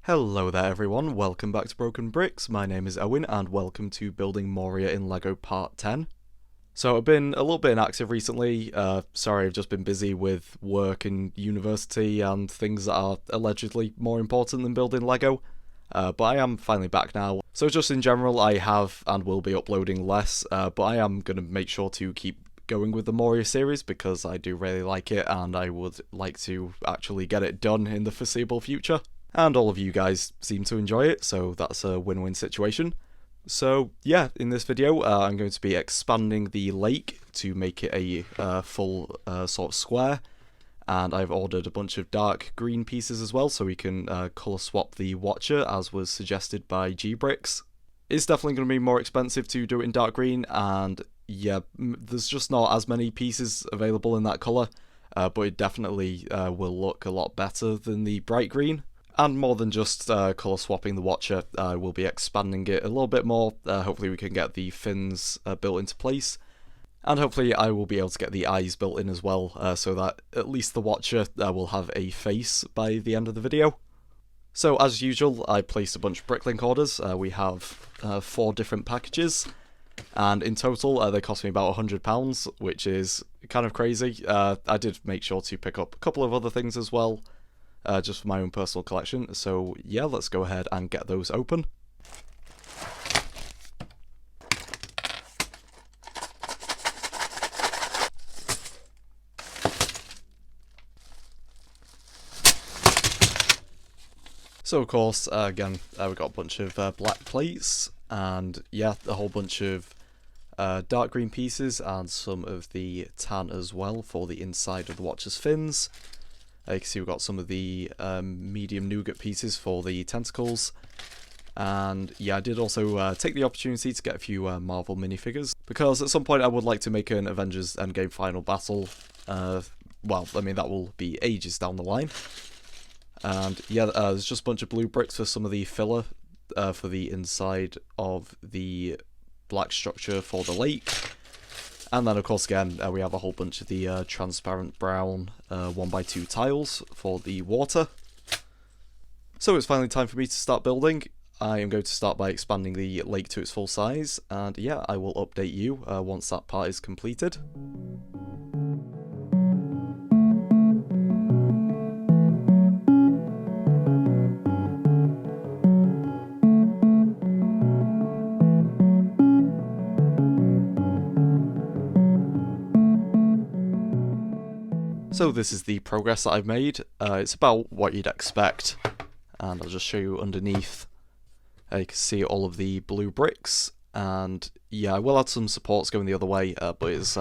Hello there everyone, welcome back to BrokeNbricks. My name is Owen and welcome to Building Moria in LEGO Part 10. So I've been a little bit inactive recently, sorry, I've just been busy with work and university and things that are allegedly more important than building LEGO, but I am finally back now. So just in general, I have and will be uploading less, but I am going to make sure to keep going with the Moria series because I do really like it and I would like to actually get it done in the foreseeable future. And all of you guys seem to enjoy it, so that's a win-win situation. So yeah, in this video I'm going to be expanding the lake to make it a full sort of square, and I've ordered a bunch of dark green pieces as well so we can colour swap the Watcher as was suggested by Bricklink. It's definitely going to be more expensive to do it in dark green, and yeah, there's just not as many pieces available in that colour, but it definitely will look a lot better than the bright green. And more than just colour swapping the Watcher, we'll be expanding it a little bit more. Hopefully we can get the fins built into place. And hopefully I will be able to get the eyes built in as well, so that at least the Watcher will have a face by the end of the video. So as usual, I placed a bunch of Bricklink orders. We have 4 different packages. And in total, they cost me about £100, which is kind of crazy. I did make sure to pick up a couple of other things as well. Just for my own personal collection, so yeah, let's go ahead and get those open. So of course, again, we've got a bunch of black plates, and yeah, a whole bunch of dark green pieces, and some of the tan as well for the inside of the Watcher's fins. You can see we've got some of the medium nougat pieces for the tentacles. And yeah, I did also take the opportunity to get a few Marvel minifigures, because at some point I would like to make an Avengers Endgame final battle. Well, I mean, that will be ages down the line. And yeah, there's just a bunch of blue bricks for some of the filler for the inside of the black structure for the lake. And then, of course, again, we have a whole bunch of the transparent brown 1x2 tiles for the water. So it's finally time for me to start building. I am going to start by expanding the lake to its full size, and yeah, I will update you once that part is completed. So this is the progress that I've made. It's about what you'd expect, and I'll just show you underneath. You can see all of the blue bricks, and yeah, I will add some supports going the other way, but it's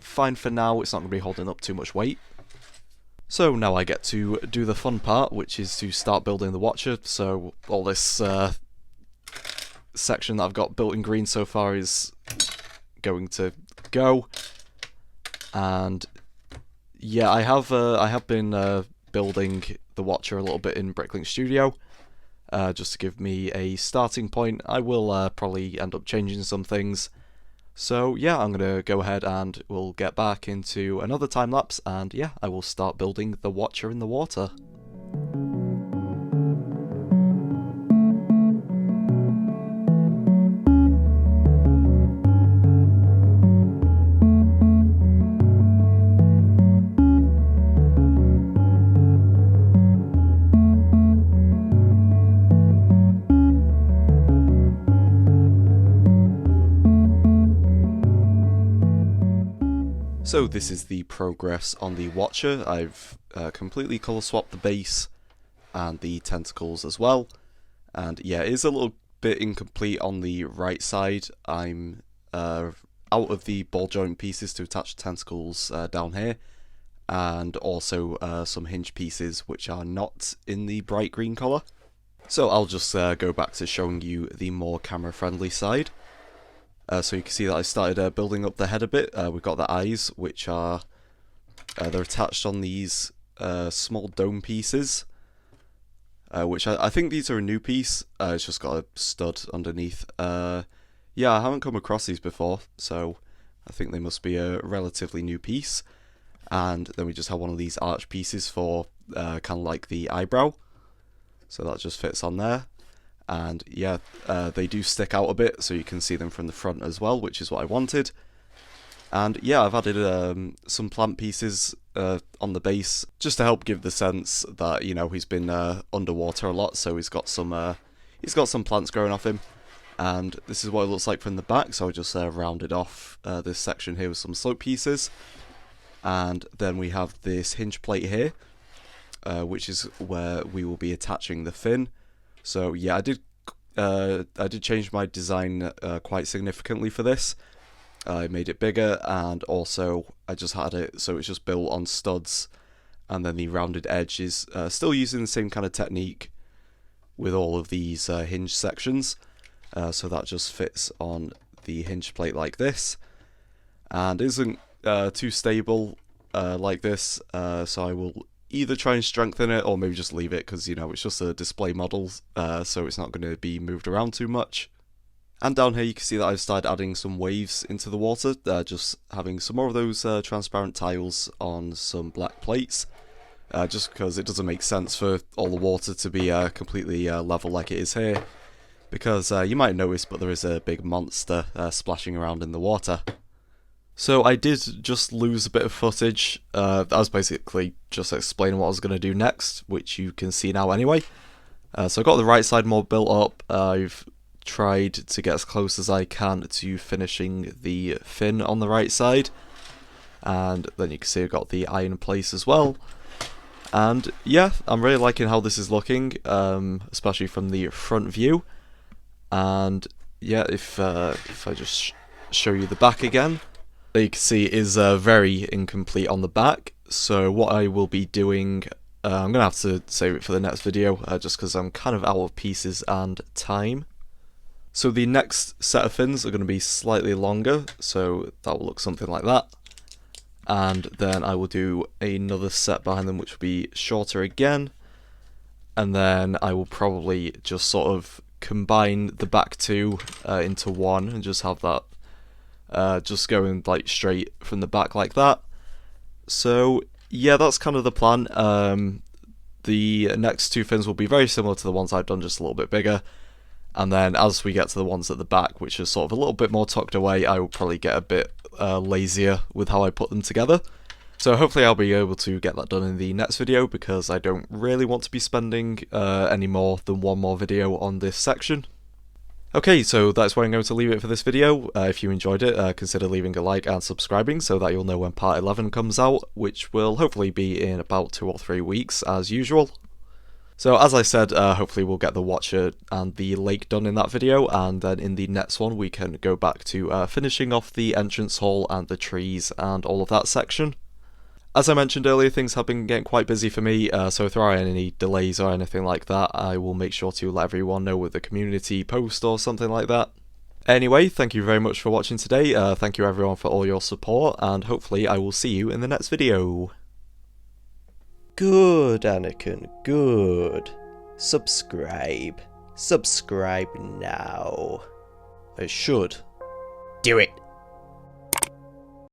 fine for now. It's not going to be holding up too much weight. So now I get to do the fun part, which is to start building the Watcher. So all this section that I've got built in green so far is going to go, and yeah, I have been building the Watcher a little bit in Bricklink Studio, just to give me a starting point. I will probably end up changing some things. So yeah, I'm going to go ahead and we'll get back into another time lapse, and yeah, I will start building the Watcher in the water. So this is the progress on the Watcher. I've completely colour swapped the base and the tentacles as well. And yeah, it is a little bit incomplete on the right side. I'm out of the ball joint pieces to attach tentacles down here. And also some hinge pieces which are not in the bright green colour. So I'll just go back to showing you the more camera friendly side. So you can see that I started building up the head a bit. We've got the eyes, which are they're attached on these small dome pieces, which I think these are a new piece. It's just got a stud underneath. Yeah, I haven't come across these before, so I think they must be a relatively new piece. And then we just have one of these arch pieces for kind of like the eyebrow. So that just fits on there. And yeah, they do stick out a bit, so you can see them from the front as well, which is what I wanted. And yeah, I've added some plant pieces on the base, just to help give the sense that, you know, he's been underwater a lot, so he's got some plants growing off him. And this is what it looks like from the back, so I just rounded off this section here with some slope pieces. And then we have this hinge plate here, which is where we will be attaching the fin. So yeah, I did change my design quite significantly for this. I made it bigger, and also I just had it so it's just built on studs, and then the rounded edge is still using the same kind of technique with all of these hinge sections. So that just fits on the hinge plate like this, and isn't too stable like this, so I will either try and strengthen it or maybe just leave it, because, you know, it's just a display model, so it's not going to be moved around too much. And down here you can see that I've started adding some waves into the water, just having some more of those transparent tiles on some black plates, just because it doesn't make sense for all the water to be completely level like it is here, because you might notice, but there is a big monster splashing around in the water. So I did just lose a bit of footage. I was basically just explaining what I was going to do next, which you can see now anyway. So I got the right side more built up. I've tried to get as close as I can to finishing the fin on the right side. And then you can see I've got the eye in place as well. And yeah, I'm really liking how this is looking, especially from the front view. And yeah, if I just show you the back again, you can see it is very incomplete on the back. So what I will be doing, I'm going to have to save it for the next video, just because I'm kind of out of pieces and time. So the next set of fins are going to be slightly longer, so that will look something like that. And then I will do another set behind them which will be shorter again. And then I will probably just sort of combine the back two into one and just have that just going like straight from the back like that. So yeah, that's kind of the plan. The next two fins will be very similar to the ones I've done, just a little bit bigger. And then as we get to the ones at the back, which are sort of a little bit more tucked away, I will probably get a bit lazier with how I put them together. So hopefully I'll be able to get that done in the next video, because I don't really want to be spending any more than one more video on this section. Okay, so that's where I'm going to leave it for this video. If you enjoyed it, consider leaving a like and subscribing so that you'll know when part 11 comes out, which will hopefully be in about 2 or 3 weeks as usual. So as I said, hopefully we'll get the Watcher and the lake done in that video, and then in the next one we can go back to finishing off the entrance hall and the trees and all of that section. As I mentioned earlier, things have been getting quite busy for me, so if there are any delays or anything like that, I will make sure to let everyone know with a community post or something like that. Anyway, thank you very much for watching today, thank you everyone for all your support, and hopefully I will see you in the next video. Good, Anakin, good. Subscribe. Subscribe now. It should. Do it.